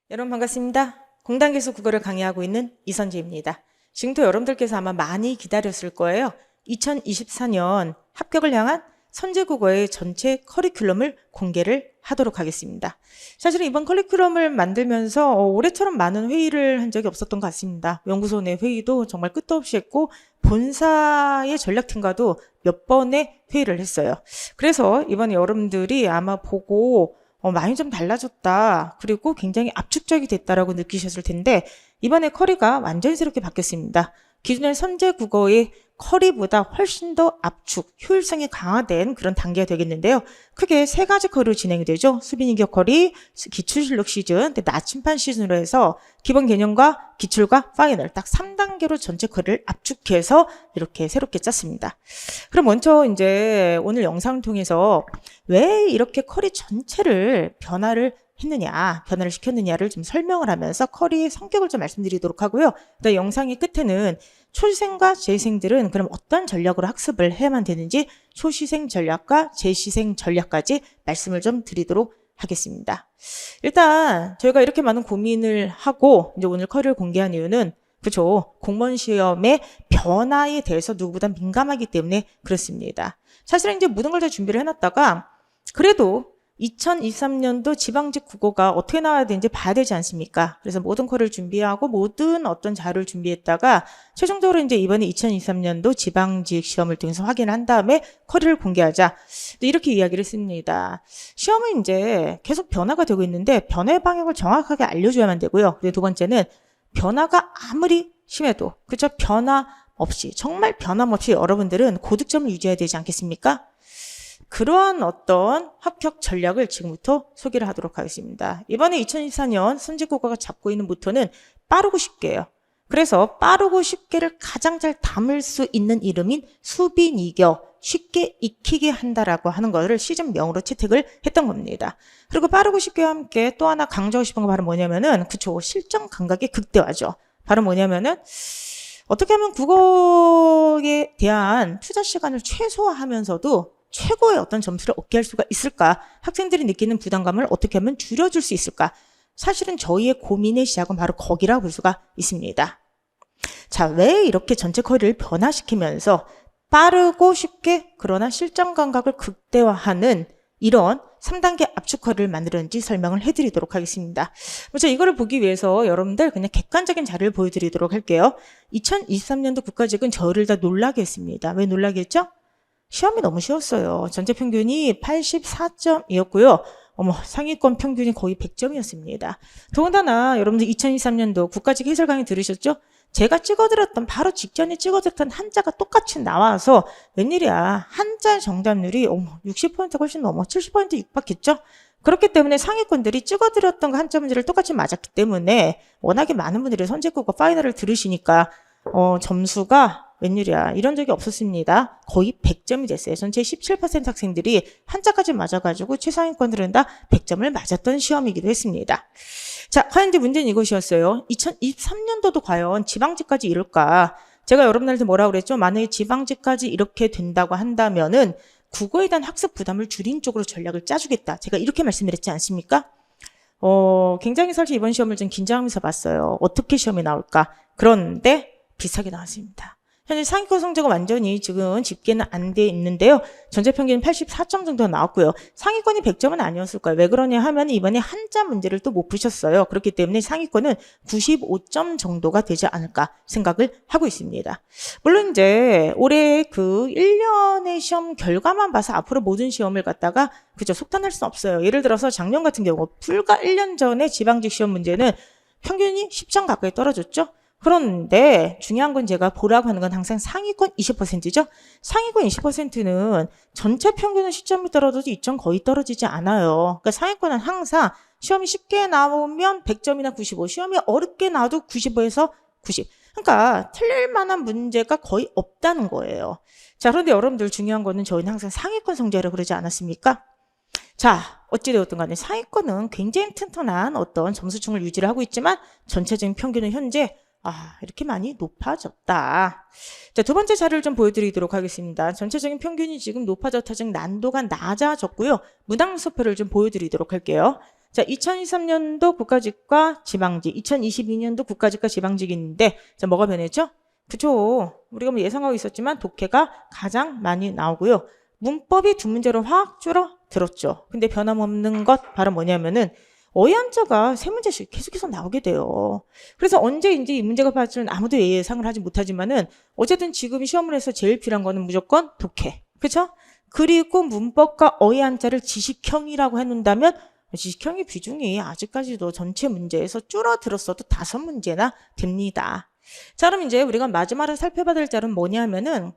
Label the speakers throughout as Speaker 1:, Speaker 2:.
Speaker 1: 여러분 반갑습니다. 공단기술 국어를 강의하고 있는 이선지입니다. 지금도 여러분들께서 아마 많이 기다렸을 거예요. 2024년 합격을 향한 선제국어의 전체 커리큘럼을 공개를 하도록 하겠습니다. 사실은 이번 커리큘럼을 만들면서 올해처럼 많은 회의를 한 적이 없었던 것 같습니다. 연구소 내 회의도 정말 끝도 없이 했고 본사의 전략팀과도 몇 번의 회의를 했어요. 그래서 이번에 여러분들이 아마 보고 많이 좀 달라졌다. 그리고 굉장히 압축적이 됐다라고 느끼셨을 텐데 이번에 커리가 완전히 새롭게 바뀌었습니다. 기존의 선제국어의 커리보다 훨씬 더 압축, 효율성이 강화된 그런 단계가 되겠는데요. 크게 세 가지 커리로 진행이 되죠. 수빈인격 커리, 기출실력 시즌, 나침반 시즌으로 해서 기본 개념과 기출과 파이널 딱 3단계로 전체 커리를 압축해서 이렇게 새롭게 짰습니다. 그럼 먼저 이제 오늘 영상을 통해서 왜 이렇게 커리 전체를 변화를 시켰느냐를 좀 설명을 하면서 커리의 성격을 좀 말씀드리도록 하고요. 그다음 영상의 끝에는 초시생과 재생들은 그럼 어떤 전략으로 학습을 해야만 되는지 초시생 전략과 재시생 전략까지 말씀을 좀 드리도록 하겠습니다. 일단 저희가 이렇게 많은 고민을 하고 이제 오늘 커리를 공개한 이유는 그죠. 공무원 시험의 변화에 대해서 누구보다 민감하기 때문에 그렇습니다. 사실은 이제 모든 걸 다 준비를 해놨다가 그래도 2023년도 지방직 국어가 어떻게 나와야 되는지 봐야 되지 않습니까? 그래서 모든 커리를 준비하고 모든 어떤 자료를 준비했다가 최종적으로 이제 이번에 2023년도 지방직 시험을 통해서 확인을 한 다음에 커리를 공개하자. 이렇게 이야기를 했습니다. 시험은 이제 계속 변화가 되고 있는데 변화의 방향을 정확하게 알려줘야만 되고요. 그리고 두 번째는 변화가 아무리 심해도 그렇죠? 변화 없이 정말 변함없이 여러분들은 고득점을 유지해야 되지 않겠습니까? 그러한 어떤 합격 전략을 지금부터 소개를 하도록 하겠습니다. 이번에 2024년 선제국어가 잡고 있는 모토는 빠르고 쉽게예요. 그래서 빠르고 쉽게를 가장 잘 담을 수 있는 이름인 수빈이겨 쉽게 익히게 한다라고 하는 것을 시즌명으로 채택을 했던 겁니다. 그리고 빠르고 쉽게와 함께 또 하나 강조하고 싶은 거 바로 뭐냐면은 그쵸 실전 감각의 극대화죠. 바로 뭐냐면은 어떻게 하면 국어에 대한 투자 시간을 최소화하면서도 최고의 어떤 점수를 얻게 할 수가 있을까? 학생들이 느끼는 부담감을 어떻게 하면 줄여줄 수 있을까? 사실은 저희의 고민의 시작은 바로 거기라고 볼 수가 있습니다. 자, 왜 이렇게 전체 커리를 변화시키면서 빠르고 쉽게 그러나 실전 감각을 극대화하는 이런 3단계 압축 커리를 만들었는지 설명을 해드리도록 하겠습니다. 먼저 이거를 보기 위해서 여러분들 그냥 객관적인 자료를 보여드리도록 할게요. 2023년도 국가직은 저를 다 놀라게 했습니다. 왜 놀라게 했죠? 시험이 너무 쉬웠어요. 전체 평균이 84점이었고요. 상위권 평균이 거의 100점이었습니다. 더군다나 여러분들 2023년도 국가직 해설 강의 들으셨죠? 제가 찍어드렸던 바로 직전에 찍어드렸던 한자가 똑같이 나와서 웬일이야. 한자 정답률이 60%가 훨씬 넘어 70% 육박했죠? 그렇기 때문에 상위권들이 찍어드렸던 그 한자 문제를 똑같이 맞았기 때문에 워낙에 많은 분들이 선제국어 파이널을 들으시니까 점수가 웬일이야. 이런 적이 없었습니다. 거의 100점이 됐어요. 전체 17% 학생들이 한자까지 맞아가지고 최상위권들은 다 100점을 맞았던 시험이기도 했습니다. 자, 과연 이제 문제는 이것이었어요. 2023년도도 과연 지방직까지 이룰까? 제가 여러분들한테 뭐라고 그랬죠? 만약에 지방직까지 이렇게 된다고 한다면은 국어에 대한 학습 부담을 줄인 쪽으로 전략을 짜주겠다. 제가 이렇게 말씀드렸지 않습니까? 굉장히 사실 이번 시험을 좀 긴장하면서 봤어요. 어떻게 시험이 나올까? 그런데 비슷하게 나왔습니다. 현재 상위권 성적은 완전히 지금 집계는 안 돼 있는데요. 전체 평균 84점 정도가 나왔고요. 상위권이 100점은 아니었을 거예요. 왜 그러냐 하면 이번에 한자 문제를 또 못 푸셨어요. 그렇기 때문에 상위권은 95점 정도가 되지 않을까 생각을 하고 있습니다. 물론 이제 올해 그 1년의 시험 결과만 봐서 앞으로 모든 시험을 갖다가 그저 속단할 수는 없어요. 예를 들어서 작년 같은 경우 불과 1년 전에 지방직 시험 문제는 평균이 10점 가까이 떨어졌죠. 그런데 중요한 건 제가 보라고 하는 건 항상 상위권 20%죠. 상위권 20%는 전체 평균은 시점이 떨어져도 2점 거의 떨어지지 않아요. 그러니까 상위권은 항상 시험이 쉽게 나오면 100점이나 95, 시험이 어렵게 나와도 95에서 90. 그러니까 틀릴 만한 문제가 거의 없다는 거예요. 자, 그런데 여러분들 중요한 거는 저희는 항상 상위권 성적이라고 그러지 않았습니까? 자, 어찌되었든 간에 상위권은 굉장히 튼튼한 어떤 점수층을 유지를 하고 있지만 전체적인 평균은 현재 이렇게 많이 높아졌다. 자, 두 번째 자료를 좀 보여드리도록 하겠습니다. 전체적인 평균이 지금 높아졌다. 즉 난도가 낮아졌고요. 문항 수표를 좀 보여드리도록 할게요. 자, 2023년도 국가직과 지방직, 2022년도 국가직과 지방직이 있는데, 자, 뭐가 변했죠? 그쵸. 우리가 뭐 예상하고 있었지만 독해가 가장 많이 나오고요. 문법이 두 문제로 확 줄어들었죠. 근데 변함없는 것 바로 뭐냐면은 어휘한자가 세 문제씩 계속해서 나오게 돼요. 그래서 언제인지 이 문제가 빠질지는 아무도 예상을 하지 못하지만은 어쨌든 지금 시험을 해서 제일 필요한 거는 무조건 독해. 그쵸? 그리고 문법과 어휘한자를 지식형이라고 해놓는다면 지식형의 비중이 아직까지도 전체 문제에서 줄어들었어도 5문제나 됩니다. 자, 그럼 이제 우리가 마지막으로 살펴봐야 될 자료는 뭐냐면은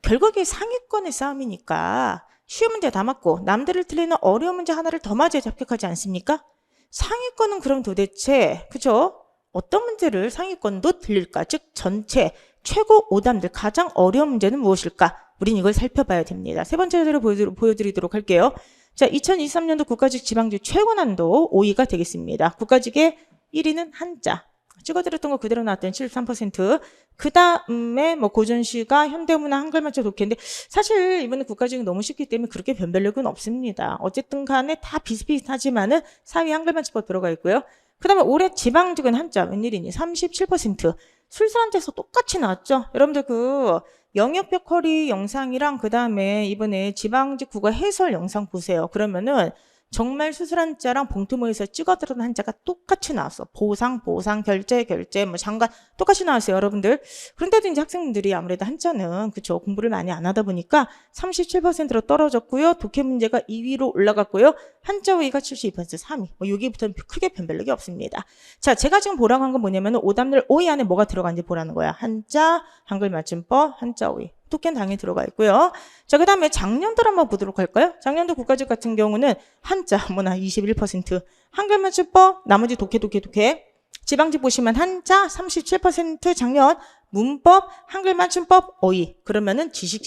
Speaker 1: 결국에 상위권의 싸움이니까 쉬운 문제 다 맞고 남들을 틀리는 어려운 문제 하나를 더 맞아야 합격하지 않습니까? 상위권은 그럼 도대체 그죠? 어떤 문제를 상위권도 틀릴까? 즉 전체 최고 5단들 가장 어려운 문제는 무엇일까? 우린 이걸 살펴봐야 됩니다. 세 번째 자료 보여드리도록 할게요. 자, 2023년도 국가직 지방직 최고 난도 5위가 되겠습니다. 국가직의 1위는 한자. 찍어드렸던 거 그대로 나왔던 73%. 그 다음에 뭐 고전시가 현대문화 한글맞춤 독해인데 사실 이번에 국가직은 너무 쉽기 때문에 그렇게 변별력은 없습니다. 어쨌든 간에 다 비슷비슷하지만은 4위 한글맞춤법 들어가 있고요. 그 다음에 올해 지방직은 한자 웬일이니 37%. 술사한테서 똑같이 나왔죠. 여러분들 그 영역별 커리 영상이랑 그 다음에 이번에 지방직 국어 해설 영상 보세요. 그러면은 정말 수술한 자랑 봉투모에서 찍어들은 한자가 똑같이 나왔어. 보상, 결제, 뭐 장관 똑같이 나왔어요, 여러분들. 그런데도 이제 학생분들이 아무래도 한자는 그쵸 공부를 많이 안 하다 보니까 37%로 떨어졌고요. 독해 문제가 2위로 올라갔고요. 한자 어휘가 72%, 3위. 뭐 여기부터는 크게 변별력이 없습니다. 자, 제가 지금 보라고 한 건 뭐냐면은 오답률 5위 안에 뭐가 들어간지 보라는 거야. 한자, 한글 맞춤법, 한자 어휘. 독해는 당연히 들어가 있고요. 자, 그 다음에 작년도 한번 보도록 할까요? 작년도 국가직 같은 경우는 한자, 21%, 한글 맞춤법, 나머지 독해. 지방직 보시면 한자 37%, 작년, 문법, 한글 맞춤법, 어휘. 그러면은 지식.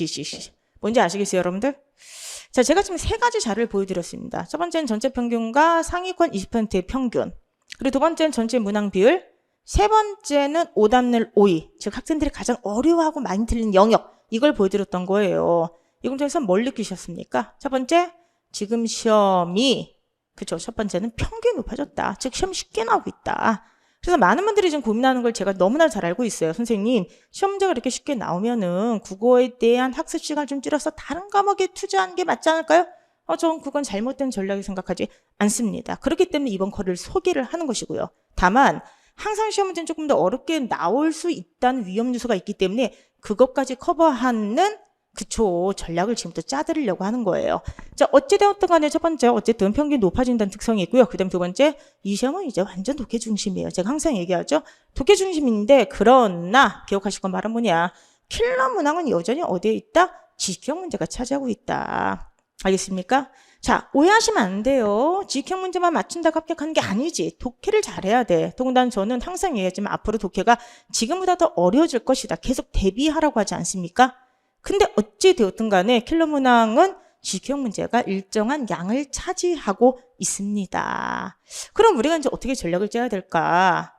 Speaker 1: 뭔지 아시겠어요, 여러분들? 자, 제가 지금 세 가지 자료를 보여드렸습니다. 첫 번째는 전체 평균과 상위권 20%의 평균. 그리고 두 번째는 전체 문항 비율. 세 번째는 오답률 5위. 즉 학생들이 가장 어려워하고 많이 틀린 영역. 이걸 보여드렸던 거예요. 이걸 통해서 뭘 느끼셨습니까? 첫 번째, 지금 시험이 그쵸? 첫 번째는 평균이 높아졌다. 즉 시험이 쉽게 나오고 있다. 그래서 많은 분들이 지금 고민하는 걸 제가 너무나 잘 알고 있어요. 선생님, 시험 문제가 이렇게 쉽게 나오면은 국어에 대한 학습 시간을 좀 줄여서 다른 과목에 투자하는 게 맞지 않을까요? 전 그건 잘못된 전략이 생각하지 않습니다. 그렇기 때문에 이번 커리를 소개를 하는 것이고요. 다만 항상 시험 문제는 조금 더 어렵게 나올 수 있다는 위험 요소가 있기 때문에 그것까지 커버하는 그쵸 전략을 지금부터 짜드리려고 하는 거예요. 자, 어찌되었든 간에 첫 번째 어쨌든 평균이 높아진다는 특성이 있고요. 그 다음 두 번째 이 시험은 이제 완전 독해 중심이에요. 제가 항상 얘기하죠. 독해 중심인데 그러나 기억하실 건 말은 뭐냐. 킬러 문항은 여전히 어디에 있다? 지식형 문제가 차지하고 있다. 알겠습니까? 자, 오해하시면 안 돼요. 지식형 문제만 맞춘다고 합격하는 게 아니지. 독해를 잘해야 돼. 더군다나 저는 항상 얘기하지만 앞으로 독해가 지금보다 더 어려워질 것이다. 계속 대비하라고 하지 않습니까? 근데 어찌 되었든 간에 킬러 문항은 지식형 문제가 일정한 양을 차지하고 있습니다. 그럼 우리가 이제 어떻게 전략을 짜야 될까?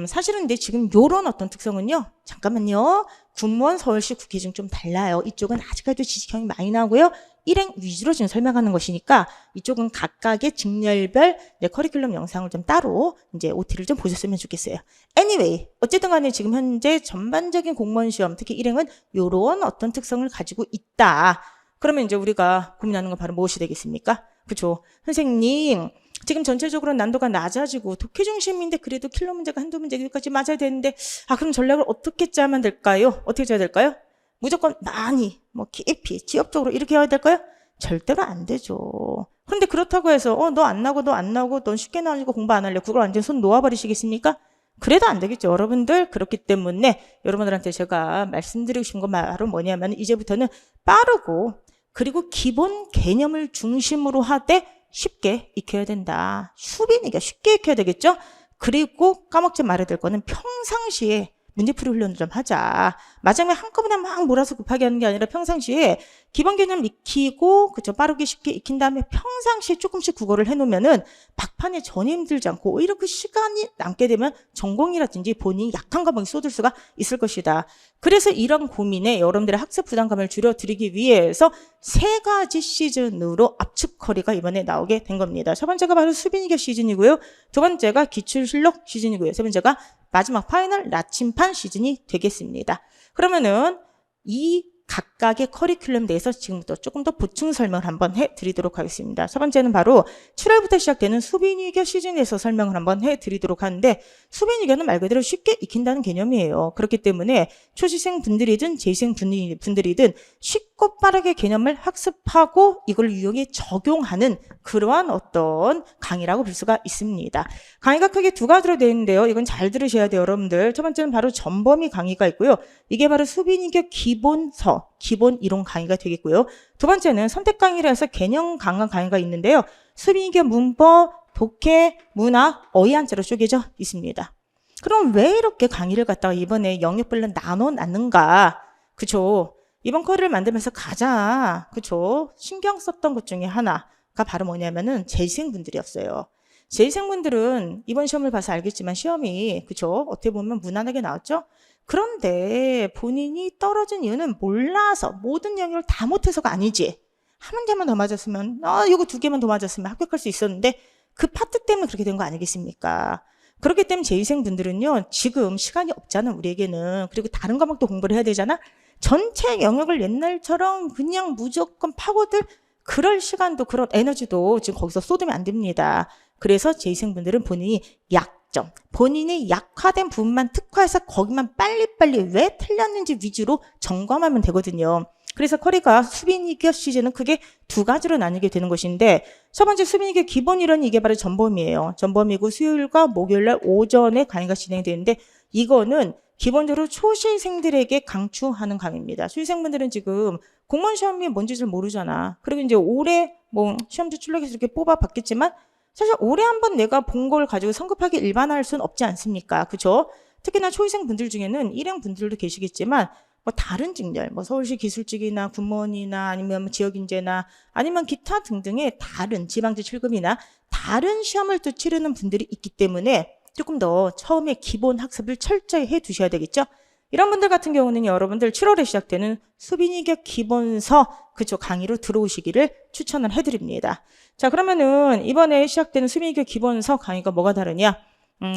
Speaker 1: 사실은 근데 지금 요런 어떤 특성은요. 잠깐만요. 군무원 서울시 국회중 좀 달라요. 이쪽은 아직까지도 지식형이 많이 나오고요. 일행 위주로 지금 설명하는 것이니까 이쪽은 각각의 직렬별 커리큘럼 영상을 좀 따로 이제 OT를 좀 보셨으면 좋겠어요. Anyway, 어쨌든 간에 지금 현재 전반적인 공무원 시험, 특히 일행은 요런 어떤 특성을 가지고 있다. 그러면 이제 우리가 고민하는 건 바로 무엇이 되겠습니까? 그렇죠. 선생님, 지금 전체적으로 난도가 낮아지고 독해 중심인데 그래도 킬러 문제가 한두 문제 여기까지 맞아야 되는데 그럼 전략을 어떻게 짜면 될까요? 어떻게 짜야 될까요? 무조건 많이, 깊이, 지역적으로 이렇게 해야 될까요? 절대로 안 되죠. 그런데 그렇다고 해서 너 안 나오고 넌 쉽게 나오니까 공부 안 할래. 그걸 완전 손 놓아버리시겠습니까? 그래도 안 되겠죠, 여러분들. 그렇기 때문에 여러분들한테 제가 말씀드리고 싶은 건 바로 뭐냐면 이제부터는 빠르고 그리고 기본 개념을 중심으로 하되 쉽게 익혀야 된다. 수빈이가 쉽게 익혀야 되겠죠? 그리고 까먹지 말아야 될 거는 평상시에 문제풀이 훈련을 좀 하자. 마지막에 한꺼번에 막 몰아서 급하게 하는 게 아니라 평상시에 기본 개념 익히고 그쵸 빠르게 쉽게 익힌 다음에 평상시에 조금씩 국어를 해놓으면은 막판에 전혀 힘들지 않고 오히려 그 시간이 남게 되면 전공이라든지 본인이 약한 과목에 쏟을 수가 있을 것이다. 그래서 이런 고민에 여러분들의 학습 부담감을 줄여드리기 위해서 3가지 시즌으로 압축 커리가 이번에 나오게 된 겁니다. 첫 번째가 바로 수빈이교 시즌이고요. 두 번째가 기출실력 시즌이고요. 세 번째가 마지막 파이널 나침판 시즌이 되겠습니다. 그러면은 이 각각의 커리큘럼에 대해서 지금부터 조금 더 보충 설명을 한번 해드리도록 하겠습니다. 첫 번째는 바로 7월부터 시작되는 수빈이교 시즌에서 설명을 한번 해드리도록 하는데 수빈이교는 말 그대로 쉽게 익힌다는 개념이에요. 그렇기 때문에 초시생 분들이든 재생 분들이든 쉽고 빠르게 개념을 학습하고 이걸 유용히 적용하는 그러한 어떤 강의라고 볼 수가 있습니다. 강의가 크게 2가지로 되어 있는데요. 이건 잘 들으셔야 돼요, 여러분들. 첫 번째는 바로 전범위 강의가 있고요. 이게 바로 수빈이교 기본서, 기본 이론 강의가 되겠고요. 두 번째는 선택 강의라 해서 개념 강화 강의가 있는데요. 수빈이교 문법, 독해, 문학, 어휘 한자로 쪼개져 있습니다. 그럼 왜 이렇게 강의를 갖다가 이번에 영역별로 나눠놨는가? 그쵸? 이번 커리를 만들면서 가장 그쵸? 신경 썼던 것 중에 하나가 바로 뭐냐면은 재생분들이었어요. 재생분들은 이번 시험을 봐서 알겠지만 시험이 그쵸? 어떻게 보면 무난하게 나왔죠? 그런데 본인이 떨어진 이유는 몰라서 모든 영역을 다 못해서가 아니지. 한 문제만 더 맞았으면 이거 2개만 더 맞았으면 합격할 수 있었는데 그 파트 때문에 그렇게 된 거 아니겠습니까? 그렇기 때문에 재생분들은요. 지금 시간이 없잖아 우리에게는. 그리고 다른 과목도 공부를 해야 되잖아. 전체 영역을 옛날처럼 그냥 무조건 파고들 그럴 시간도 그런 에너지도 지금 거기서 쏟으면 안 됩니다. 그래서 재생분들은 본인이 약점, 본인이 약화된 부분만 특화해서 거기만 빨리빨리 왜 틀렸는지 위주로 점검하면 되거든요. 그래서 커리가 수빈이교 시즌은 크게 2가지로 나뉘게 되는 것인데 첫 번째 수빈이교 기본 이론이 이게 바로 전범이에요. 전범이고 수요일과 목요일날 오전에 강의가 진행되는데 이거는 기본적으로 초시생들에게 강추하는 강의입니다. 수시생분들은 지금 공무원 시험이 뭔지 잘 모르잖아. 그리고 이제 올해 뭐 시험지 출력해서 이렇게 뽑아봤겠지만 사실 올해 한번 내가 본 걸 가지고 성급하게 일반화할 수는 없지 않습니까? 그죠? 특히나 초시생 분들 중에는 일행 분들도 계시겠지만 뭐 다른 직렬, 뭐 서울시 기술직이나 군무원이나 아니면 지역인재나 아니면 기타 등등의 다른 지방직 7급이나 다른 시험을 또 치르는 분들이 있기 때문에 조금 더 처음에 기본 학습을 철저히 해 두셔야 되겠죠? 이런 분들 같은 경우는 여러분들 7월에 시작되는 수빈이교 기본서 그쪽 강의로 들어오시기를 추천을 해드립니다. 자, 그러면은 이번에 시작되는 수빈이교 기본서 강의가 뭐가 다르냐?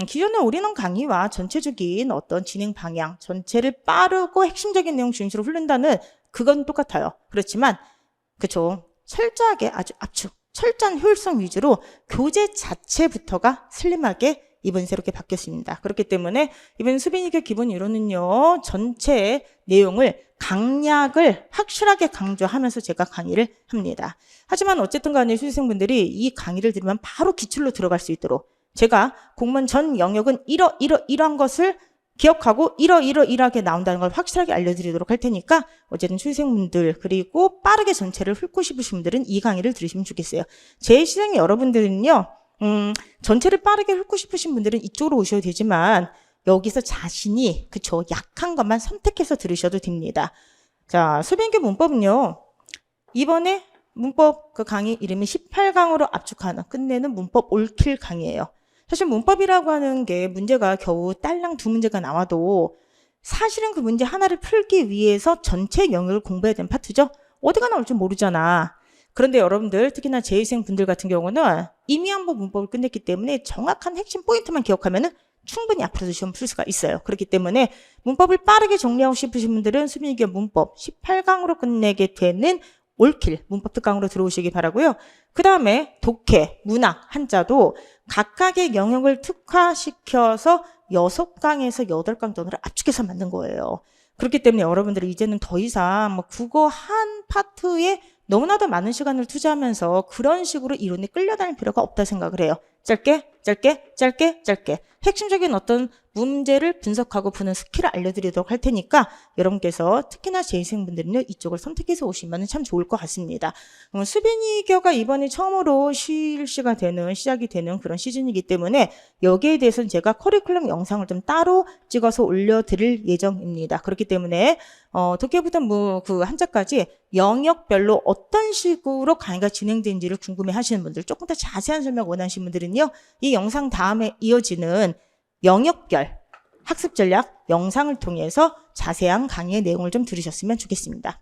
Speaker 1: 기존의 올인원 강의와 전체적인 어떤 진행 방향, 전체를 빠르고 핵심적인 내용 중심으로 흐른다는 그건 똑같아요. 그렇지만 그쵸? 철저하게 아주 압축, 철저한 효율성 위주로 교재 자체부터가 슬림하게 이번 새롭게 바뀌었습니다. 그렇기 때문에 이번 수빈이교 기본 이론은요. 전체 내용을 강약을 확실하게 강조하면서 제가 강의를 합니다. 하지만 어쨌든 간에 수시생분들이 이 강의를 들으면 바로 기출로 들어갈 수 있도록 제가 공무원 전 영역은 이러한 것을 기억하고 이러하게 나온다는 걸 확실하게 알려드리도록 할 테니까 어쨌든 수시생분들 그리고 빠르게 전체를 훑고 싶으신 분들은 이 강의를 들으시면 좋겠어요. 제 시생 여러분들은요. 전체를 빠르게 훑고 싶으신 분들은 이쪽으로 오셔도 되지만 여기서 자신이 그쵸 약한 것만 선택해서 들으셔도 됩니다. 자, 수빈이교 문법은요. 이번에 문법 그 강의 이름이 18강으로 압축하는 끝내는 문법 올킬 강의예요. 사실 문법이라고 하는 게 문제가 겨우 딸랑 2문제가 나와도 사실은 그 문제 하나를 풀기 위해서 전체 영역을 공부해야 되는 파트죠. 어디가 나올지 모르잖아. 그런데 여러분들 특히나 재위생 분들 같은 경우는 이미 한번 문법을 끝냈기 때문에 정확한 핵심 포인트만 기억하면은 충분히 앞으로도 시험 풀 수가 있어요. 그렇기 때문에 문법을 빠르게 정리하고 싶으신 분들은 수빈이교 문법 18강으로 끝내게 되는 올킬 문법 특강으로 들어오시기 바라고요. 그 다음에 독해, 문학, 한자도 각각의 영역을 특화시켜서 6강에서 8강 정도를 압축해서 만든 거예요. 그렇기 때문에 여러분들이 이제는 더 이상 뭐 국어 한 파트에 너무나도 많은 시간을 투자하면서 그런 식으로 이론에 끌려다닐 필요가 없다 생각을 해요. 짧게 핵심적인 어떤 문제를 분석하고 푸는 스킬을 알려드리도록 할 테니까 여러분께서 특히나 재생분들은요 이쪽을 선택해서 오시면 참 좋을 것 같습니다. 수빈이교가 이번에 처음으로 실시가 되는 시작이 되는 그런 시즌이기 때문에 여기에 대해서는 제가 커리큘럼 영상을 좀 따로 찍어서 올려드릴 예정입니다. 그렇기 때문에 독해부터 그 한자까지 영역별로 어떤 식으로 강의가 진행되는지를 궁금해하시는 분들, 조금 더 자세한 설명 원하시는 분들은요 이 영상 다음에 이어지는 영역별 학습 전략 영상을 통해서 자세한 강의의 내용을 좀 들으셨으면 좋겠습니다.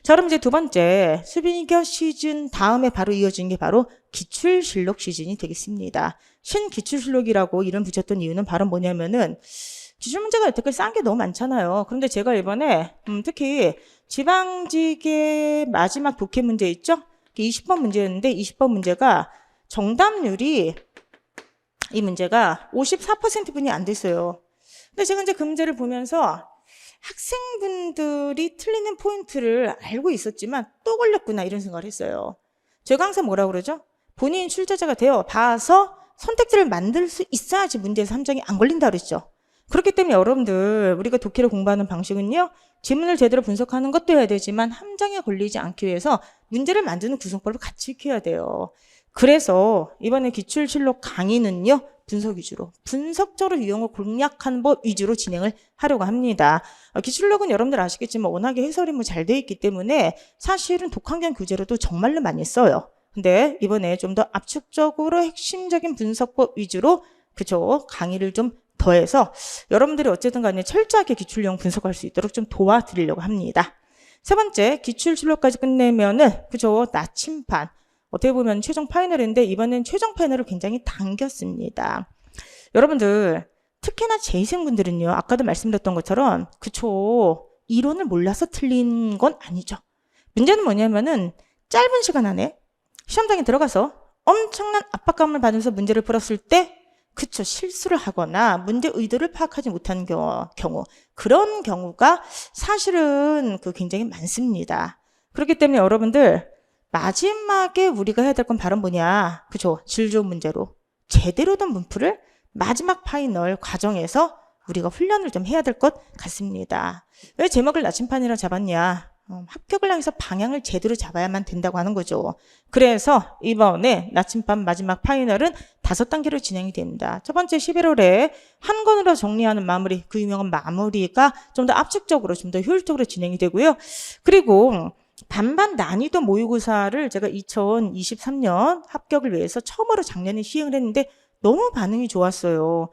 Speaker 1: 자, 그럼 이제 두 번째 수빈이교 시즌 다음에 바로 이어지는 게 바로 기출실록 시즌이 되겠습니다. 신기출실록이라고 이름 붙였던 이유는 바로 뭐냐면은 기출문제가 여태까지 싼 게 너무 많잖아요. 그런데 제가 이번에 특히 지방직의 마지막 독해 문제 있죠? 20번 문제였는데 20번 문제가 정답률이 이 문제가 54%분이 안 됐어요. 근데 제가 이제 그 문제를 보면서 학생분들이 틀리는 포인트를 알고 있었지만 또 걸렸구나 이런 생각을 했어요. 제가 항상 뭐라고 그러죠? 본인 출제자가 되어 봐서 선택지를 만들 수 있어야지 문제에서 함정이 안 걸린다 그랬죠. 그렇기 때문에 여러분들 우리가 독해를 공부하는 방식은요. 지문을 제대로 분석하는 것도 해야 되지만 함정에 걸리지 않기 위해서 문제를 만드는 구성법을 같이 익혀야 돼요. 그래서 이번에 기출실록 강의는요. 분석 위주로, 분석적으로 유형을 공략하는 법 위주로 진행을 하려고 합니다. 기출록은 여러분들 아시겠지만 워낙에 해설이 잘 돼 있기 때문에 사실은 독학경 교재로도 정말로 많이 써요. 근데 이번에 좀 더 압축적으로 핵심적인 분석법 위주로 그쵸 강의를 좀 더해서 여러분들이 어쨌든 간에 철저하게 기출용 분석할 수 있도록 좀 도와드리려고 합니다. 세 번째, 기출실록까지 끝내면은 그쵸 나침반. 어떻게 보면 최종 파이널인데 이번엔 최종 파이널을 굉장히 당겼습니다. 여러분들 특히나 재생분들은요. 아까도 말씀드렸던 것처럼 그쵸 이론을 몰라서 틀린 건 아니죠. 문제는 뭐냐면은 짧은 시간 안에 시험장에 들어가서 엄청난 압박감을 받으면서 문제를 풀었을 때 그쵸 실수를 하거나 문제 의도를 파악하지 못하는 경우 그런 경우가 사실은 굉장히 많습니다. 그렇기 때문에 여러분들 마지막에 우리가 해야 될 건 바로 뭐냐 그쵸 질 좋은 문제로 제대로 된 문풀을 마지막 파이널 과정에서 우리가 훈련을 좀 해야 될 것 같습니다. 왜 제목을 나침판이라 잡았냐 합격을 향해서 방향을 제대로 잡아야만 된다고 하는 거죠. 그래서 이번에 나침반 마지막 파이널은 5단계로 진행이 됩니다. 첫 번째 11월에 한 권으로 정리하는 마무리, 그 유명한 마무리가 좀 더 압축적으로 좀 더 효율적으로 진행이 되고요. 그리고 반반 난이도 모의고사를 제가 2023년 합격을 위해서 처음으로 작년에 시행을 했는데 너무 반응이 좋았어요.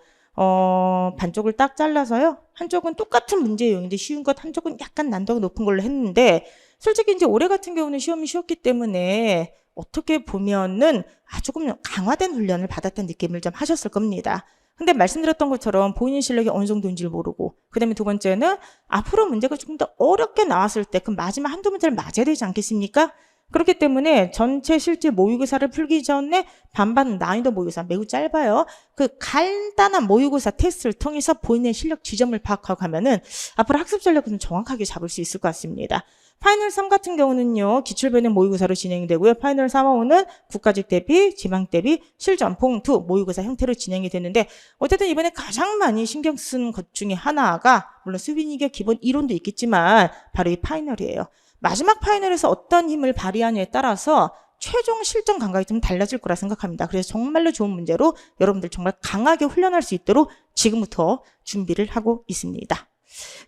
Speaker 1: 반쪽을 딱 잘라서요. 한쪽은 똑같은 문제용인데 쉬운 것, 한쪽은 약간 난도가 높은 걸로 했는데 솔직히 이제 올해 같은 경우는 시험이 쉬웠기 때문에 어떻게 보면은 조금 강화된 훈련을 받았다는 느낌을 좀 하셨을 겁니다. 근데 말씀드렸던 것처럼 본인 실력이 어느 정도인지를 모르고 그 다음에 두 번째는 앞으로 문제가 조금 더 어렵게 나왔을 때 그 마지막 한두 문제를 맞아야 되지 않겠습니까? 그렇기 때문에 전체 실제 모의고사를 풀기 전에 반반 난이도 모의고사 매우 짧아요. 그 간단한 모의고사 테스트를 통해서 본인의 실력 지점을 파악하고 하면은 앞으로 학습 전략을 좀 정확하게 잡을 수 있을 것 같습니다. 파이널 3 같은 경우는요. 기출변형 모의고사로 진행이 되고요. 파이널 3, 5는 국가직 대비, 지방 대비, 실전, 봉투 모의고사 형태로 진행이 되는데 어쨌든 이번에 가장 많이 신경 쓴 것 중에 하나가 물론 수빈이교 기본 이론도 있겠지만 바로 이 파이널이에요. 마지막 파이널에서 어떤 힘을 발휘하느냐에 따라서 최종 실전 감각이 좀 달라질 거라 생각합니다. 그래서 정말로 좋은 문제로 여러분들 정말 강하게 훈련할 수 있도록 지금부터 준비를 하고 있습니다.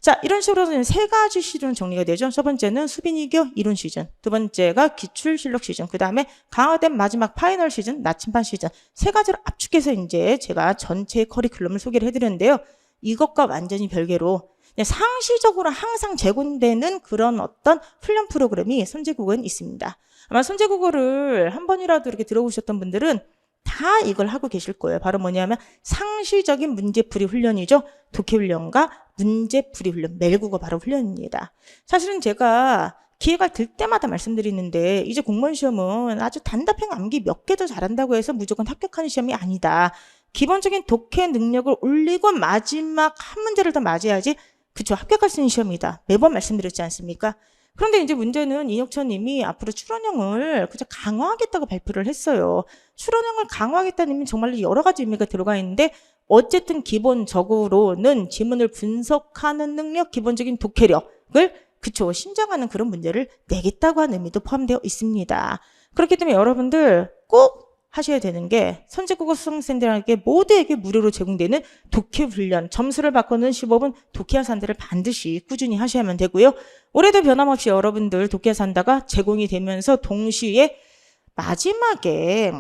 Speaker 1: 자, 이런 식으로 3가지 시즌 정리가 되죠. 첫 번째는 수빈이교 이론 시즌, 두 번째가 기출실력 시즌, 그 다음에 강화된 마지막 파이널 시즌, 나침반 시즌 3가지를 압축해서 이제 제가 전체 커리큘럼을 소개를 해드렸는데요. 이것과 완전히 별개로 상시적으로 항상 제공되는 그런 어떤 훈련 프로그램이 선제국어는 있습니다. 아마 선제국어를 한 번이라도 이렇게 들어보셨던 분들은 다 이걸 하고 계실 거예요. 바로 뭐냐면 상시적인 문제풀이 훈련이죠. 독해 훈련과 문제풀이 훈련, 매일국어 바로 훈련입니다. 사실은 제가 기회가 될 때마다 말씀드리는데 이제 공무원 시험은 아주 단답형 암기 몇 개 더 잘한다고 해서 무조건 합격하는 시험이 아니다. 기본적인 독해 능력을 올리고 마지막 한 문제를 더 맞아야지 그쵸 합격할 수 있는 시험이다. 매번 말씀드렸지 않습니까? 그런데 이제 문제는 이혁천 님이 앞으로 출원형을 그저 강화하겠다고 발표를 했어요. 출원형을 강화하겠다는 의미는 정말로 여러 가지 의미가 들어가 있는데 어쨌든 기본적으로는 지문을 분석하는 능력, 기본적인 독해력을 신장하는 그런 문제를 내겠다고 하는 의미도 포함되어 있습니다. 그렇기 때문에 여러분들 꼭 하셔야 되는 게 선제국어 수강생들에게 모두에게 무료로 제공되는 독해 훈련, 점수를 바꾸는 15분 독해야 산다를 반드시 꾸준히 하셔야만 되고요. 올해도 변함없이 여러분들 독해야 산다가 제공이 되면서 동시에 마지막에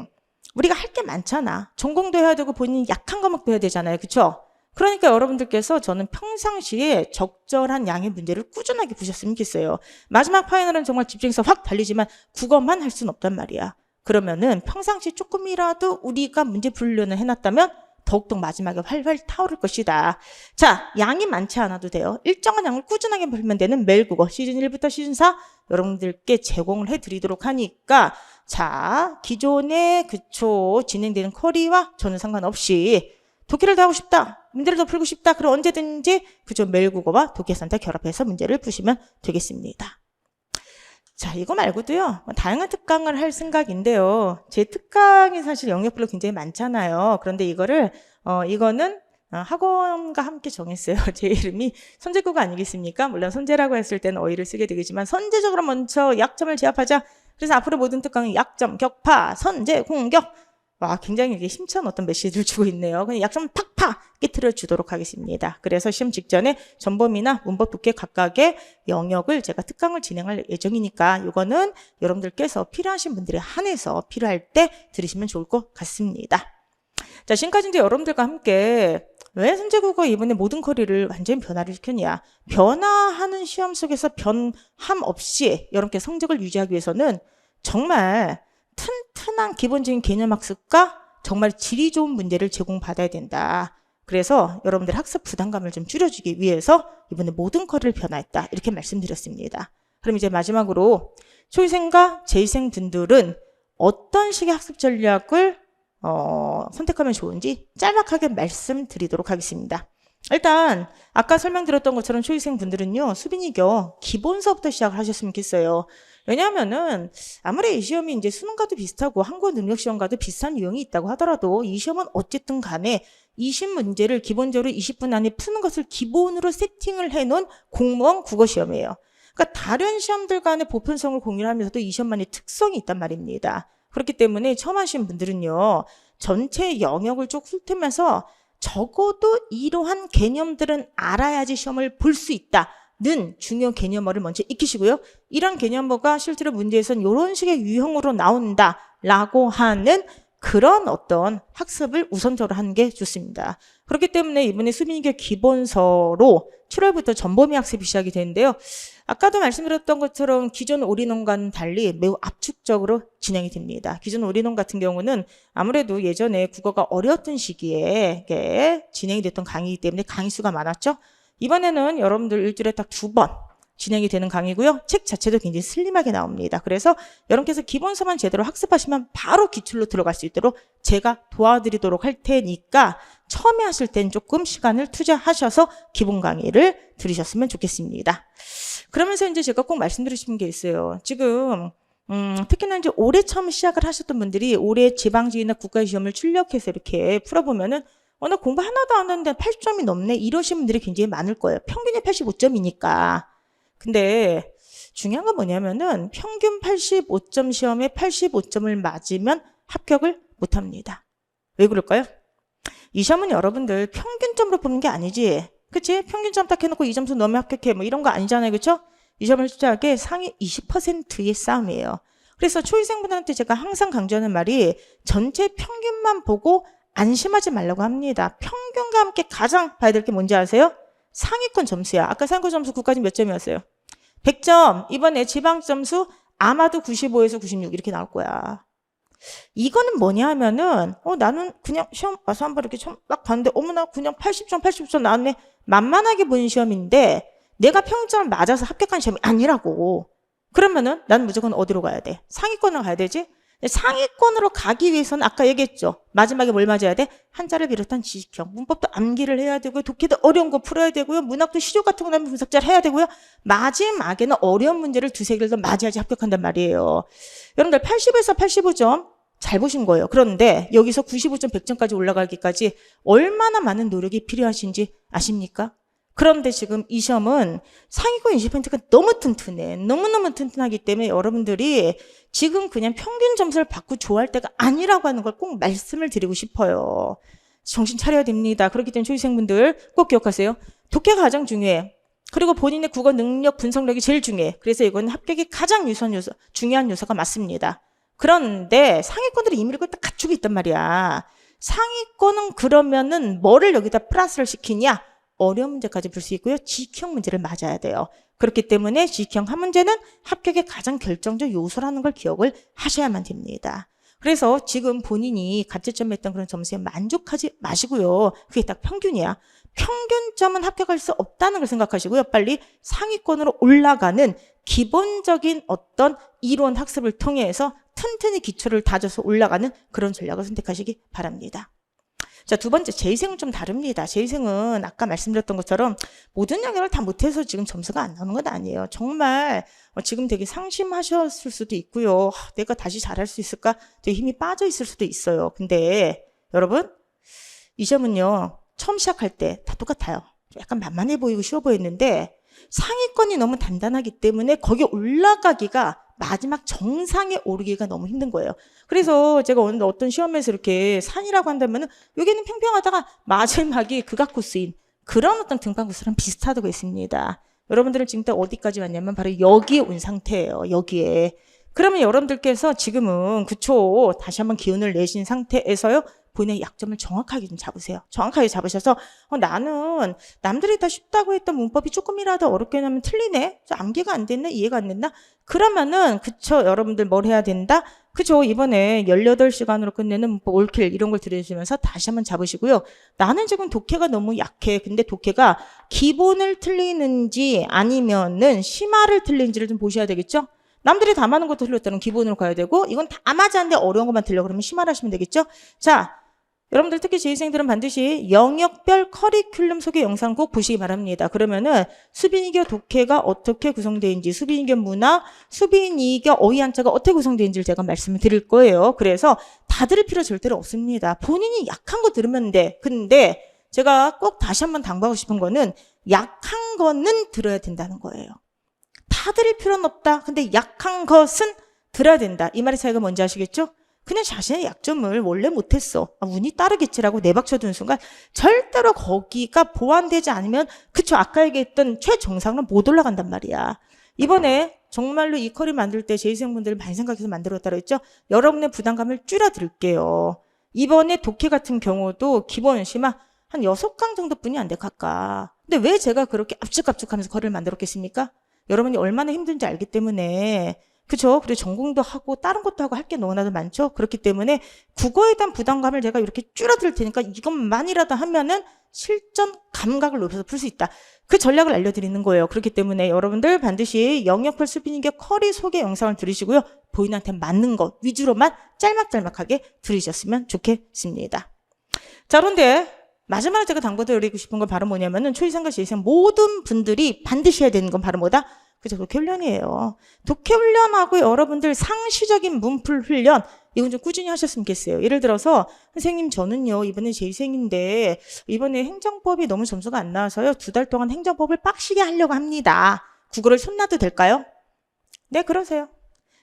Speaker 1: 우리가 할 게 많잖아. 전공도 해야 되고 본인이 약한 과목도 해야 되잖아요. 그렇죠? 그러니까 여러분들께서 저는 평상시에 적절한 양의 문제를 꾸준하게 보셨으면 좋겠어요. 마지막 파이널은 정말 집중해서 확 달리지만 국어만 할 수는 없단 말이야. 그러면은 평상시 조금이라도 우리가 문제 풀려는 해놨다면 더욱더 마지막에 활활 타오를 것이다. 자, 양이 많지 않아도 돼요. 일정한 양을 꾸준하게 풀면 되는 매일 국어 시즌 1부터 시즌 4 여러분들께 제공을 해드리도록 하니까 자, 기존에 진행되는 쿼리와 저는 상관없이 독해를 더 하고 싶다, 문제를 더 풀고 싶다, 그럼 언제든지 매일 국어와 독해 산타 결합해서 문제를 푸시면 되겠습니다. 자, 이거 말고도요, 다양한 특강을 할 생각인데요. 제 특강이 사실 영역별로 굉장히 많잖아요. 그런데 이거는 학원과 함께 정했어요. 제 이름이 선제국어 아니겠습니까? 물론 선제라고 했을 때는 어휘를 쓰게 되겠지만 선제적으로 먼저 약점을 제압하자. 그래서 앞으로 모든 특강은 약점, 격파, 선제, 공격. 와, 굉장히 이게 힘찬 어떤 메시지를 주고 있네요. 그냥 약점 팍팍 깨트려 주도록 하겠습니다. 그래서 시험 직전에 전범위나 문법 독해 각각의 영역을 제가 특강을 진행할 예정이니까 이거는 여러분들께서 필요하신 분들에 한해서 필요할 때 들으시면 좋을 것 같습니다. 자, 지금까지 이제 여러분들과 함께 왜 선제국어 이번에 모든 쿼리를 완전히 변화를 시켰냐. 변화하는 시험 속에서 변함 없이 여러분께 성적을 유지하기 위해서는 정말 튼튼한 기본적인 개념 학습과 정말 질이 좋은 문제를 제공받아야 된다. 그래서 여러분들 학습 부담감을 좀 줄여주기 위해서 이번에 모든 쿼리를 변화했다. 이렇게 말씀드렸습니다. 그럼 이제 마지막으로 초이생과 재이생 분들은 어떤 식의 학습 전략을 선택하면 좋은지 짤막하게 말씀드리도록 하겠습니다. 일단 아까 설명드렸던 것처럼 초이생 분들은요, 수빈이교 기본서부터 시작을 하셨으면 좋겠어요. 왜냐하면은 아무리 이 시험이 이제 수능과도 비슷하고 한국어 능력 시험과도 비슷한 유형이 있다고 하더라도 이 시험은 어쨌든 간에 20문제를 기본적으로 20분 안에 푸는 것을 기본으로 세팅을 해놓은 공무원 국어 시험이에요. 그러니까 다른 시험들 간의 보편성을 공유하면서도 이 시험만의 특성이 있단 말입니다. 그렇기 때문에 처음 하신 분들은요, 전체 영역을 쭉 훑으면서 적어도 이러한 개념들은 알아야지 시험을 볼 수 있다는 중요 개념어를 먼저 익히시고요. 이런 개념어가 실제로 문제에서는 이런 식의 유형으로 나온다라고 하는 그런 어떤 학습을 우선적으로 하는 게 좋습니다. 그렇기 때문에 이번에 수빈이교 기본서로 7월부터 전범위 학습이 시작이 되는데요. 아까도 말씀드렸던 것처럼 기존 올인원과는 달리 매우 압축적으로 진행이 됩니다. 기존 올인원 같은 경우는 아무래도 예전에 국어가 어려웠던 시기에 진행이 됐던 강의이기 때문에 강의 수가 많았죠. 이번에는 여러분들 일주일에 딱 2번 진행이 되는 강의고요. 책 자체도 굉장히 슬림하게 나옵니다. 그래서 여러분께서 기본서만 제대로 학습하시면 바로 기출로 들어갈 수 있도록 제가 도와드리도록 할 테니까 처음에 하실 땐 조금 시간을 투자하셔서 기본 강의를 들으셨으면 좋겠습니다. 그러면서 이제 제가 꼭 말씀드리고 싶은 게 있어요. 지금 특히나 이제 올해 처음 시작을 하셨던 분들이 올해 지방직이나 국가시험을 출력해서 이렇게 풀어보면은 나 공부 하나도 안 했는데 80점이 넘네 이러신 분들이 굉장히 많을 거예요. 평균이 85점이니까. 근데 중요한 건 뭐냐면은 평균 85점 시험에 85점을 맞으면 합격을 못합니다. 왜 그럴까요? 이 시험은 여러분들 평균점으로 보는 게 아니지. 그치? 평균점 딱 해놓고 이 점수 넘으면 합격해. 뭐 이런 거 아니잖아요. 그쵸? 이 시험을 출제하게 상위 20%의 싸움이에요. 그래서 초이생분들한테 제가 항상 강조하는 말이 전체 평균만 보고 안심하지 말라고 합니다. 평균과 함께 가장 봐야 될 게 뭔지 아세요? 상위권 점수야. 아까 상위권 점수 9까지 몇 점이었어요? 100점. 이번에 지방 점수 아마도 95에서 96 이렇게 나올 거야. 이거는 뭐냐 하면은 나는 그냥 시험 와서 한번 이렇게 막 봤는데 어머나 그냥 80점 나왔네. 만만하게 본 시험인데 내가 평점을 맞아서 합격한 시험이 아니라고. 그러면은 난 무조건 어디로 가야 돼? 상위권으로 가야 되지? 상위권으로 가기 위해서는 아까 얘기했죠. 마지막에 뭘 맞아야 돼? 한자를 비롯한 지식형, 문법도 암기를 해야 되고요. 독해도 어려운 거 풀어야 되고요. 문학도 시조 같은 거 나면 분석 잘 해야 되고요. 마지막에는 어려운 문제를 2-3개를 더 맞아야지 합격한단 말이에요. 여러분들 80에서 85점 잘 보신 거예요. 그런데 여기서 95점 100점까지 올라가기까지 얼마나 많은 노력이 필요하신지 아십니까? 그런데 지금 이 시험은 상위권 20%가 너무 튼튼해. 너무너무 튼튼하기 때문에 여러분들이 지금 그냥 평균 점수를 받고 좋아할 때가 아니라고 하는 걸 꼭 말씀을 드리고 싶어요. 정신 차려야 됩니다. 그렇기 때문에 초시생분들 꼭 기억하세요. 독해가 가장 중요해. 그리고 본인의 국어 능력 분석력이 제일 중요해. 그래서 이건 합격이 가장 중요한 요소가 맞습니다. 그런데 상위권들이 이미 이걸 딱 갖추고 있단 말이야. 상위권은 그러면은 뭐를 여기다 플러스를 시키냐? 어려운 문제까지 볼 수 있고요. 지형 문제를 맞아야 돼요. 그렇기 때문에 지형 한 문제는 합격의 가장 결정적 요소라는 걸 기억을 하셔야만 됩니다. 그래서 지금 본인이 가채점 했던 그런 점수에 만족하지 마시고요. 그게 딱 평균이야. 평균점은 합격할 수 없다는 걸 생각하시고요. 빨리 상위권으로 올라가는 기본적인 어떤 이론 학습을 통해서 튼튼히 기초를 다져서 올라가는 그런 전략을 선택하시기 바랍니다. 자, 두 번째, 재위생은 좀 다릅니다. 재위생은 아까 말씀드렸던 것처럼 모든 영역을 다 못해서 지금 점수가 안 나오는 건 아니에요. 정말 지금 되게 상심하셨을 수도 있고요. 내가 다시 잘할 수 있을까? 되게 힘이 빠져 있을 수도 있어요. 근데 여러분, 이 시험은요, 처음 시작할 때 다 똑같아요. 약간 만만해 보이고 쉬워 보였는데 상위권이 너무 단단하기 때문에 거기 올라가기가 마지막 정상에 오르기가 너무 힘든 거예요. 그래서 제가 오늘 어떤 시험에서 이렇게 산이라고 한다면은 여기는 평평하다가 마지막이 극악 코스인 그런 어떤 등반 코스랑 비슷하다고 했습니다. 여러분들은 지금 딱 어디까지 왔냐면 바로 여기에 온 상태예요. 여기에. 그러면 여러분들께서 지금은 그쵸, 다시 한번 기운을 내신 상태에서요, 본인의 약점을 정확하게 좀 잡으세요. 정확하게 잡으셔서 나는 남들이 다 쉽다고 했던 문법이 조금이라도 어렵게 나면 틀리네? 암기가 안 됐나? 이해가 안 됐나? 그러면은 그쵸, 여러분들 뭘 해야 된다? 그쵸, 이번에 18시간으로 끝내는 문법 올킬 이런 걸 들으시면서 다시 한번 잡으시고요. 나는 지금 독해가 너무 약해. 근데 독해가 기본을 틀리는지 아니면은 심화를 틀리는지를 좀 보셔야 되겠죠? 남들이 다 많은 것도 틀렸다면 기본으로 가야 되고, 이건 다 맞았는데 어려운 것만 틀려 그러면 심화를 하시면 되겠죠? 자, 여러분들 특히 재위생들은 반드시 영역별 커리큘럼 소개 영상 꼭 보시기 바랍니다. 그러면은 수빈이교 독해가 어떻게 구성되는지, 수빈이교 문화, 수빈이교 어휘 한자가 어떻게 구성되는지를 제가 말씀을 드릴 거예요. 그래서 다 들을 필요 절대로 없습니다. 본인이 약한 거 들으면 돼. 근데 제가 꼭 다시 한번 당부하고 싶은 거는 약한 거는 들어야 된다는 거예요. 다 들을 필요는 없다. 근데 약한 것은 들어야 된다. 이 말의 차이가 뭔지 아시겠죠? 그냥 자신의 약점을 원래 못했어. 운이 따르겠지라고 내박쳐두는 순간 절대로 거기가 보완되지 않으면 그쵸, 아까 얘기했던 최정상으로 못 올라간단 말이야. 이번에 정말로 이 커리 만들 때 재위생분들 많이 생각해서 만들었다고 했죠? 여러분의 부담감을 줄여드릴게요. 이번에 독해 같은 경우도 기본 심화 한 6강 정도뿐이 안 돼, 각각. 근데 왜 제가 그렇게 압축하면서 커리를 만들었겠습니까? 여러분이 얼마나 힘든지 알기 때문에. 그쵸? 그리고 전공도 하고 다른 것도 하고 할 게 너무나도 많죠? 그렇기 때문에 국어에 대한 부담감을 제가 이렇게 줄여드릴 테니까 이것만이라도 하면은 실전 감각을 높여서 풀 수 있다. 그 전략을 알려드리는 거예요. 그렇기 때문에 여러분들 반드시 영역별 수빈이교 커리 소개 영상을 들으시고요. 본인한테 맞는 것 위주로만 짤막짤막하게 들으셨으면 좋겠습니다. 자, 그런데 마지막으로 제가 당부드리고 싶은 건 바로 뭐냐면은 초이상과 재위생 모든 분들이 반드시 해야 되는 건 바로 뭐다? 그죠, 독해 훈련이에요. 독해 훈련하고 여러분들 상시적인 문풀 훈련, 이건 좀 꾸준히 하셨으면 좋겠어요. 예를 들어서 선생님 저는요 이번에 재위생인데 이번에 행정법이 너무 점수가 안 나와서요 2달 동안 행정법을 빡시게 하려고 합니다. 국어를 손 놔도 될까요? 네, 그러세요.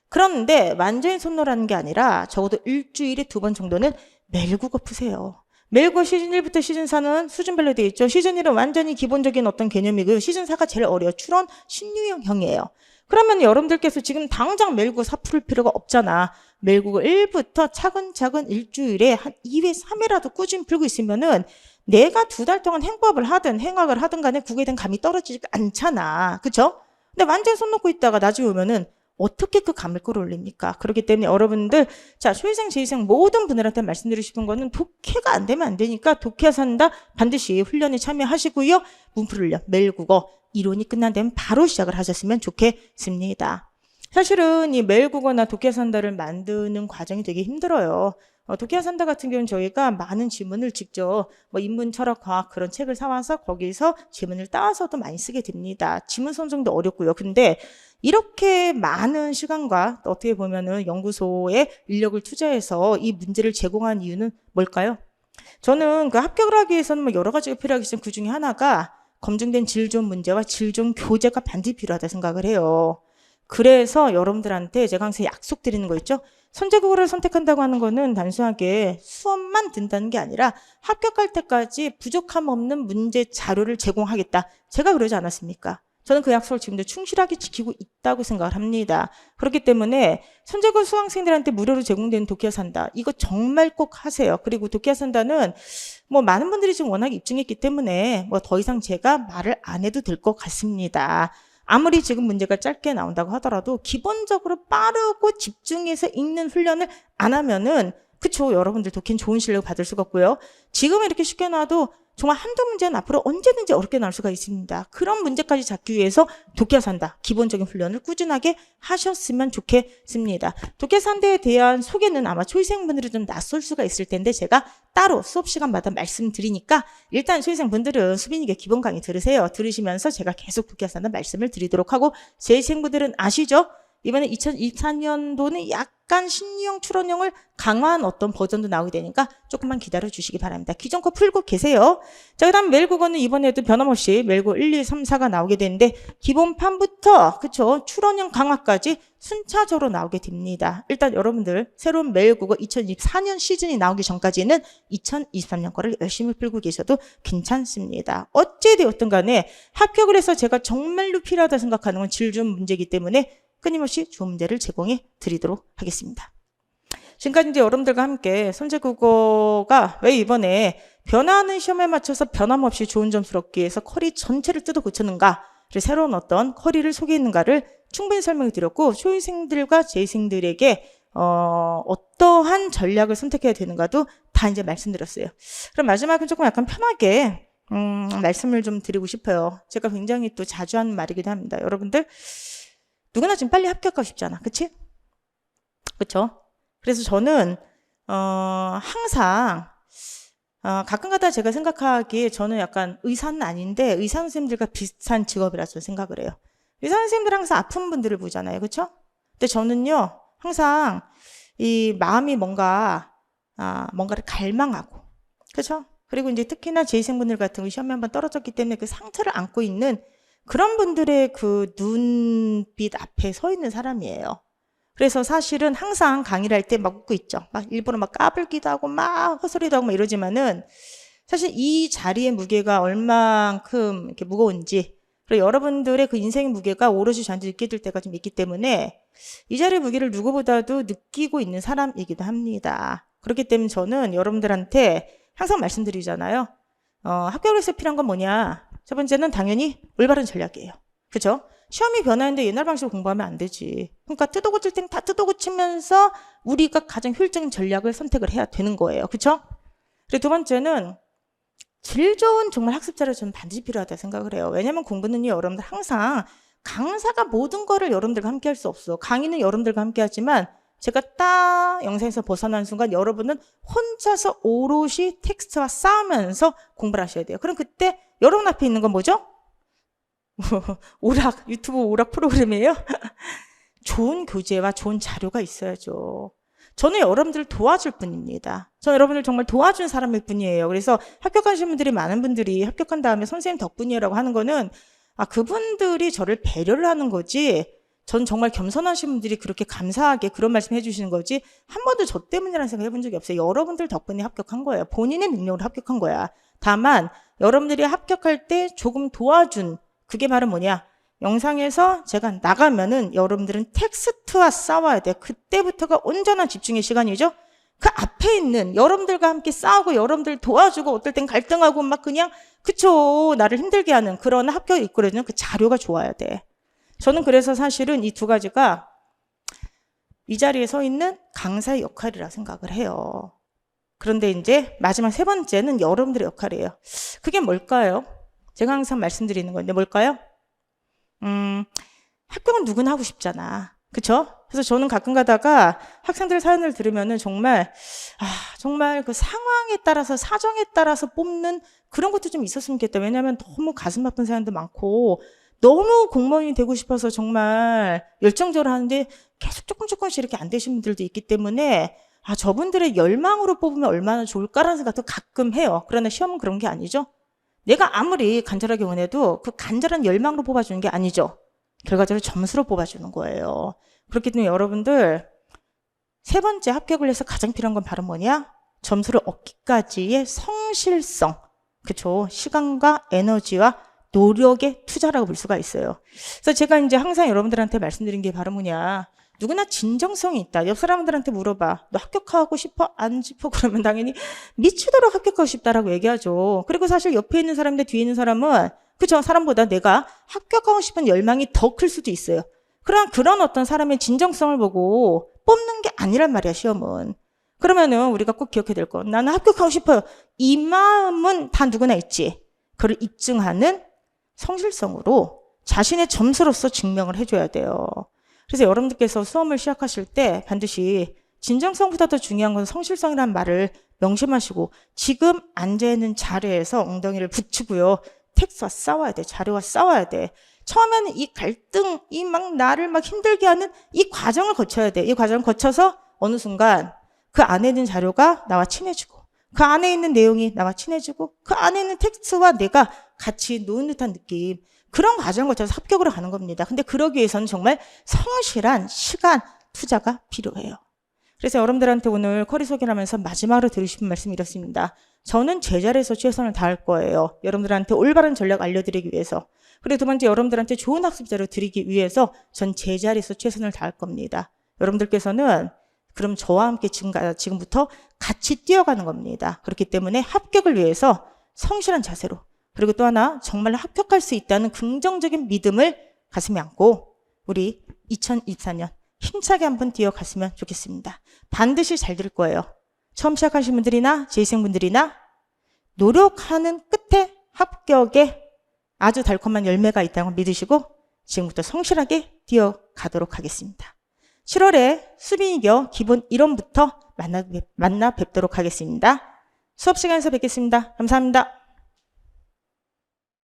Speaker 1: 그런데 완전히 손 놓으라는 게 아니라 적어도 일주일에 2번 정도는 매일 국어 푸세요. 매일고 시즌 1부터 시즌 4는 수준별로 되어 있죠. 시즌 1은 완전히 기본적인 어떤 개념이고요. 시즌 4가 제일 어려요. 추론 신유형이에요. 그러면 여러분들께서 지금 당장 매일국어 4 풀을 필요가 없잖아. 매일국어 1부터 차근차근 일주일에 한 2회, 3회라도 꾸준히 풀고 있으면은 내가 2달 동안 행법을 하든 행학을 하든 간에 국어에 대한 감이 떨어지지 않잖아. 그쵸? 근데 완전히 손 놓고 있다가 나중에 오면은 어떻게 그 감을 끌어올립니까? 그렇기 때문에 여러분들, 자, 초이생, 재위생 모든 분들한테 말씀드리고 싶은 거는 독해가 안 되면 안 되니까 독해 산다 반드시 훈련에 참여하시고요. 문풀 훈련, 매일 국어, 이론이 끝난 다음 바로 시작을 하셨으면 좋겠습니다. 사실은 이 매일 국어나 독해 산다를 만드는 과정이 되게 힘들어요. 도쿄 산다 같은 경우는 저희가 많은 지문을 직접 뭐 인문, 철학, 과학 그런 책을 사와서 거기서 지문을 따와서도 많이 쓰게 됩니다. 지문 선정도 어렵고요. 근데 이렇게 많은 시간과 어떻게 보면은 연구소에 인력을 투자해서 이 문제를 제공한 이유는 뭘까요? 저는 그 합격을 하기 위해서는 뭐 여러 가지가 필요하겠지만 그 중에 하나가 검증된 질 좋은 문제와 질 좋은 교재가 반드시 필요하다 생각을 해요. 그래서 여러분들한테 제가 항상 약속드리는 거 있죠? 선제국어를 선택한다고 하는 거는 단순하게 수업만 든다는 게 아니라 합격할 때까지 부족함 없는 문제 자료를 제공하겠다. 제가 그러지 않았습니까? 저는 그 약속을 지금도 충실하게 지키고 있다고 생각을 합니다. 그렇기 때문에 선제국 수강생들한테 무료로 제공되는 도쿄 산다. 이거 정말 꼭 하세요. 그리고 도쿄 산다는 뭐 많은 분들이 지금 워낙 입증했기 때문에 뭐 더 이상 제가 말을 안 해도 될 것 같습니다. 아무리 지금 문제가 짧게 나온다고 하더라도 기본적으로 빠르고 집중해서 읽는 훈련을 안 하면은 그쵸, 여러분들 도쿄는 좋은 실력 받을 수가 없고요. 지금 이렇게 쉽게 나와도 정말 한두 문제는 앞으로 언제든지 어렵게 나올 수가 있습니다. 그런 문제까지 잡기 위해서 도쿄 산다. 기본적인 훈련을 꾸준하게 하셨으면 좋겠습니다. 도쿄 산다에 대한 소개는 아마 초이생분들이 좀 낯설 수가 있을 텐데 제가 따로 수업 시간마다 말씀드리니까 일단 초이생분들은 수빈이가 기본 강의 들으세요. 들으시면서 제가 계속 도쿄 산다 말씀을 드리도록 하고 재생분들은 아시죠? 이번에 2024년도는 약간 신유형 출원형을 강화한 어떤 버전도 나오게 되니까 조금만 기다려 주시기 바랍니다. 기존 거 풀고 계세요. 자, 그 다음 메일국어는 이번에도 변함없이 메일국어 1, 2, 3, 4가 나오게 되는데 기본판부터 그쵸 출원형 강화까지 순차적으로 나오게 됩니다. 일단 여러분들 새로운 메일국어 2024년 시즌이 나오기 전까지는 2023년 거를 열심히 풀고 계셔도 괜찮습니다. 어찌되었든 간에 합격을 해서 제가 정말로 필요하다 생각하는 건 질 좋은 문제이기 때문에 끊임없이 좋은 문제를 제공해 드리도록 하겠습니다. 지금까지 이제 여러분들과 함께 선제국어가 왜 이번에 변화하는 시험에 맞춰서 변함없이 좋은 점수를 얻기 위해서 커리 전체를 뜯어 고쳤는가를 새로운 어떤 커리를 소개했는가를 충분히 설명해 드렸고 초인생들과 재생들에게 어떠한 전략을 선택해야 되는가도 다 이제 말씀드렸어요. 그럼 마지막은 조금 약간 편하게 말씀을 좀 드리고 싶어요. 제가 굉장히 또 자주 하는 말이기도 합니다. 여러분들 누구나 지금 빨리 합격하고 싶잖아. 그치? 그쵸? 그래서 저는, 항상, 가끔가다 제가 생각하기에 저는 약간 의사는 아닌데 의사 선생님들과 비슷한 직업이라서 생각을 해요. 의사 선생님들 항상 아픈 분들을 보잖아요. 그쵸? 근데 저는요, 항상 이 마음이 뭔가를 갈망하고, 그쵸? 그리고 이제 특히나 재생분들 같은 거 시험에 한번 떨어졌기 때문에 그 상처를 안고 있는 그런 분들의 그 눈빛 앞에 서 있는 사람이에요. 그래서 사실은 항상 강의를 할 때 막 웃고 있죠. 막 일부러 막 까불기도 하고 막 헛소리도 하고 막 이러지만은 사실 이 자리의 무게가 얼만큼 이렇게 무거운지 그리고 여러분들의 그 인생의 무게가 오롯이 저한테 느껴질 때가 좀 있기 때문에 이 자리의 무게를 누구보다도 느끼고 있는 사람이기도 합니다. 그렇기 때문에 저는 여러분들한테 항상 말씀드리잖아요. 합격을 해서 필요한 건 뭐냐? 첫 번째는 당연히 올바른 전략이에요. 그죠? 시험이 변하는데 옛날 방식으로 공부하면 안 되지. 그러니까 뜯어 고칠 땐 다 뜯어 고치면서 우리가 가장 효율적인 전략을 선택을 해야 되는 거예요. 그쵸? 그리고 두 번째는 질 좋은 정말 학습자를 저는 반드시 필요하다 생각을 해요. 왜냐면 공부는요, 여러분들 항상 강사가 모든 거를 여러분들과 함께 할 수 없어. 강의는 여러분들과 함께 하지만 제가 딱 영상에서 벗어난 순간 여러분은 혼자서 오롯이 텍스트와 싸우면서 공부를 하셔야 돼요. 그럼 그때 여러분 앞에 있는 건 뭐죠? 오락, 유튜브 오락 프로그램이에요? 좋은 교재와 좋은 자료가 있어야죠. 저는 여러분들을 도와줄 뿐입니다. 저는 여러분들 정말 도와준 사람일 뿐이에요. 그래서 합격하신 분들이 많은 분들이 합격한 다음에 선생님 덕분이라고 하는 거는 그분들이 저를 배려를 하는 거지 전 정말 겸손하신 분들이 그렇게 감사하게 그런 말씀 해주시는 거지 한 번도 저 때문이라는 생각 해본 적이 없어요. 여러분들 덕분에 합격한 거예요. 본인의 능력으로 합격한 거야. 다만 여러분들이 합격할 때 조금 도와준 그게 바로 뭐냐? 영상에서 제가 나가면은 여러분들은 텍스트와 싸워야 돼. 그때부터가 온전한 집중의 시간이죠. 그 앞에 있는 여러분들과 함께 싸우고 여러분들 도와주고 어떨 땐 갈등하고 막 그냥 그쵸 나를 힘들게 하는 그런 합격을 이끌어주는 그 자료가 좋아야 돼. 저는 그래서 사실은 이 두 가지가 이 자리에 서 있는 강사의 역할이라 생각을 해요. 그런데 이제 마지막 세 번째는 여러분들의 역할이에요. 그게 뭘까요? 제가 항상 말씀드리는 건데 뭘까요? 합격은 누구나 하고 싶잖아. 그쵸? 그래서 저는 가끔 가다가 학생들 사연을 들으면은 정말 그 상황에 따라서, 사정에 따라서 뽑는 그런 것도 좀 있었으면 좋겠다. 왜냐하면 너무 가슴 아픈 사연도 많고, 너무 공무원이 되고 싶어서 정말 열정적으로 하는데 계속 조금씩 이렇게 안 되신 분들도 있기 때문에 저분들의 열망으로 뽑으면 얼마나 좋을까라는 생각도 가끔 해요. 그러나 시험은 그런 게 아니죠. 내가 아무리 간절하게 원해도 그 간절한 열망으로 뽑아주는 게 아니죠. 결과적으로 점수로 뽑아주는 거예요. 그렇기 때문에 여러분들 세 번째 합격을 위해서 가장 필요한 건 바로 뭐냐? 점수를 얻기까지의 성실성. 그쵸? 시간과 에너지와 노력의 투자라고 볼 수가 있어요. 그래서 제가 이제 항상 여러분들한테 말씀드린 게 바로 뭐냐? 누구나 진정성이 있다. 옆 사람들한테 물어봐. 너 합격하고 싶어? 안 싶어? 그러면 당연히 미치도록 합격하고 싶다라고 얘기하죠. 그리고 사실 옆에 있는 사람인데 뒤에 있는 사람은 그죠? 사람보다 내가 합격하고 싶은 열망이 더 클 수도 있어요. 그런 어떤 사람의 진정성을 보고 뽑는 게 아니란 말이야, 시험은. 그러면은 우리가 꼭 기억해야 될 건 나는 합격하고 싶어요. 이 마음은 다 누구나 있지. 그걸 입증하는 성실성으로 자신의 점수로서 증명을 해줘야 돼요. 그래서 여러분들께서 수험을 시작하실 때 반드시 진정성보다 더 중요한 건 성실성이라는 말을 명심하시고 지금 앉아있는 자리에서 엉덩이를 붙이고요. 텍스트와 싸워야 돼. 자료와 싸워야 돼. 처음에는 이 갈등, 이 막 나를 막 힘들게 하는 이 과정을 거쳐야 돼. 이 과정을 거쳐서 어느 순간 그 안에 있는 자료가 나와 친해지고 그 안에 있는 내용이 나와 친해지고 그 안에 있는 텍스트와 내가 같이 노는 듯한 느낌. 그런 과정을 거쳐서 합격으로 가는 겁니다. 근데 그러기 위해서는 정말 성실한 시간 투자가 필요해요. 그래서 여러분들한테 오늘 커리 소개를 하면서 마지막으로 드리고 싶은 말씀이 이렇습니다. 저는 제 자리에서 최선을 다할 거예요. 여러분들한테 올바른 전략 알려드리기 위해서. 그리고 두 번째 여러분들한테 좋은 학습 자료 드리기 위해서 전 제 자리에서 최선을 다할 겁니다. 여러분들께서는 그럼 저와 함께 지금부터 같이 뛰어가는 겁니다. 그렇기 때문에 합격을 위해서 성실한 자세로 그리고 또 하나 정말 합격할 수 있다는 긍정적인 믿음을 가슴에 안고 우리 2024년 힘차게 한번 뛰어갔으면 좋겠습니다. 반드시 잘 될 거예요. 처음 시작하신 분들이나 재생분들이나 노력하는 끝에 합격에 아주 달콤한 열매가 있다는 걸 믿으시고 지금부터 성실하게 뛰어가도록 하겠습니다. 7월에 수빈이겨 기본 1원부터 만나 뵙도록 하겠습니다. 수업 시간에서 뵙겠습니다. 감사합니다.